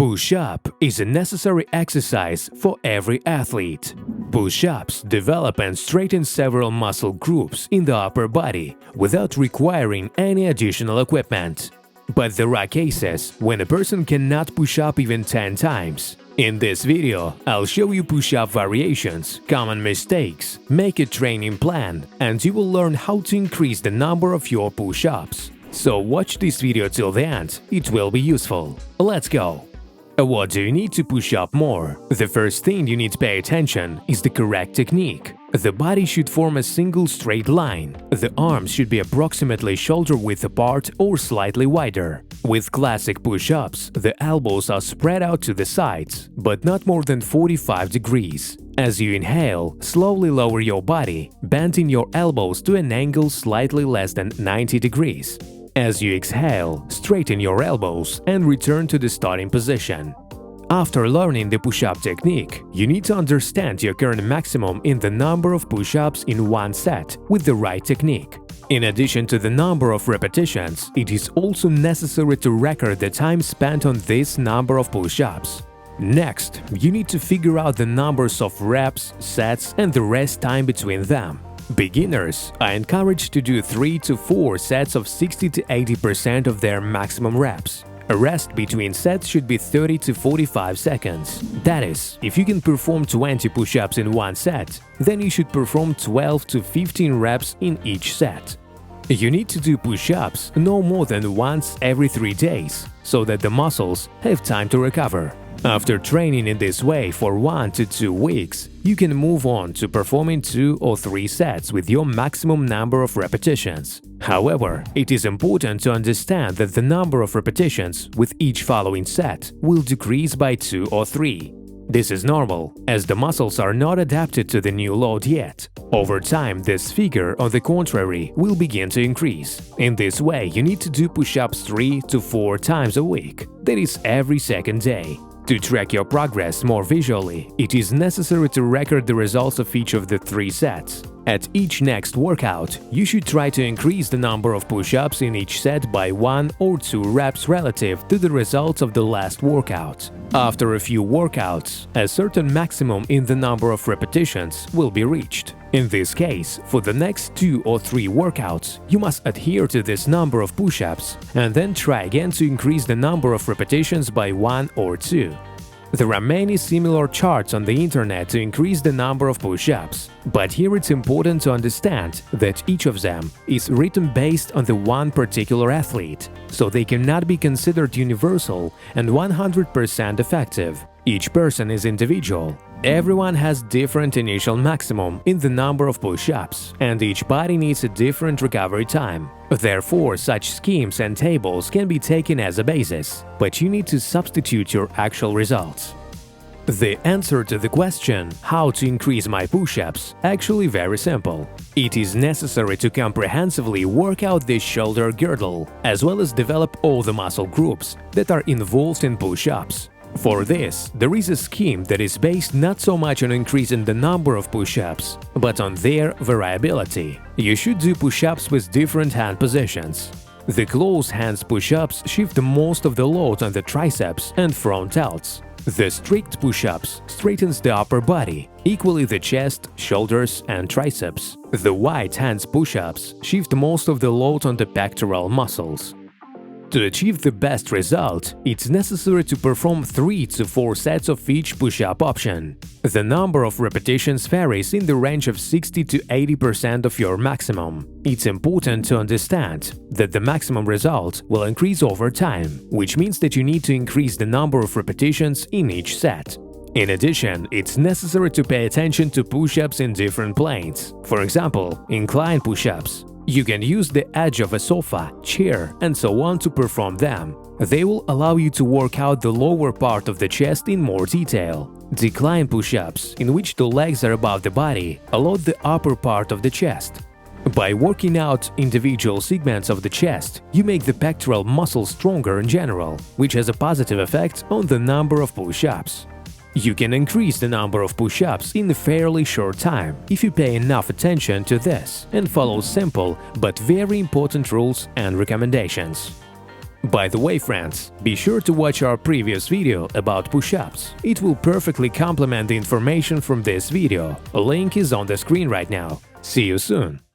Push-up is a necessary exercise for every athlete. Push-ups develop and straighten several muscle groups in the upper body without requiring any additional equipment. But there are cases when a person cannot push up even 10 times. In this video, I'll show you push-up variations, common mistakes, make a training plan, and you will learn how to increase the number of your push-ups. So watch this video till the end, it will be useful. Let's go! What do you need to push up more? The first thing you need to pay attention is the correct technique. The body should form a single straight line. The arms should be approximately shoulder-width apart or slightly wider. With classic push-ups, the elbows are spread out to the sides, but not more than 45 degrees. As you inhale, slowly lower your body, bending your elbows to an angle slightly less than 90 degrees. As you exhale, straighten your elbows and return to the starting position. After learning the push-up technique, you need to understand your current maximum in the number of push-ups in one set with the right technique. In addition to the number of repetitions, it is also necessary to record the time spent on this number of push-ups. Next, you need to figure out the numbers of reps, sets, and the rest time between them. Beginners are encouraged to do 3 to 4 sets of 60 to 80% of their maximum reps. A rest between sets should be 30 to 45 seconds. That is, if you can perform 20 push-ups in one set, then you should perform 12 to 15 reps in each set. You need to do push-ups no more than once every 3 days, so that the muscles have time to recover. After training in this way for 1 to 2 weeks, you can move on to performing 2 or 3 sets with your maximum number of repetitions. However, it is important to understand that the number of repetitions with each following set will decrease by 2 or 3. This is normal, as the muscles are not adapted to the new load yet. Over time, this figure, on the contrary, will begin to increase. In this way, you need to do push-ups 3 to 4 times a week, that is, every second day. To track your progress more visually, it is necessary to record the results of each of the 3 sets. At each next workout, you should try to increase the number of push-ups in each set by 1 or 2 reps relative to the results of the last workout. After a few workouts, a certain maximum in the number of repetitions will be reached. In this case, for the next 2 or 3 workouts, you must adhere to this number of push-ups and then try again to increase the number of repetitions by 1 or 2. There are many similar charts on the internet to increase the number of push-ups, but here it's important to understand that each of them is written based on the one particular athlete, so they cannot be considered universal and 100% effective. Each person is individual. Everyone has different initial maximum in the number of push-ups, and each body needs a different recovery time. Therefore, such schemes and tables can be taken as a basis, but you need to substitute your actual results. The answer to the question, how to increase my push-ups, actually very simple. It is necessary to comprehensively work out the shoulder girdle, as well as develop all the muscle groups that are involved in push-ups. For this, there is a scheme that is based not so much on increasing the number of push-ups, but on their variability. You should do push-ups with different hand positions. The close hands push-ups shift most of the load on the triceps and front delts. The strict push-ups straightens the upper body, equally the chest, shoulders, and triceps. The wide hands push-ups shift most of the load on the pectoral muscles. To achieve the best result, it's necessary to perform 3 to 4 sets of each push-up option. The number of repetitions varies in the range of 60 to 80% of your maximum. It's important to understand that the maximum result will increase over time, which means that you need to increase the number of repetitions in each set. In addition, it's necessary to pay attention to push-ups in different planes. For example, incline push-ups. You can use the edge of a sofa, chair, and so on to perform them. They will allow you to work out the lower part of the chest in more detail. Decline push-ups, in which the legs are above the body, allow the upper part of the chest. By working out individual segments of the chest, you make the pectoral muscle stronger in general, which has a positive effect on the number of push-ups. You can increase the number of push-ups in a fairly short time if you pay enough attention to this and follow simple but very important rules and recommendations. By the way, friends, be sure to watch our previous video about push-ups. It will perfectly complement the information from this video. A link is on the screen right now. See you soon!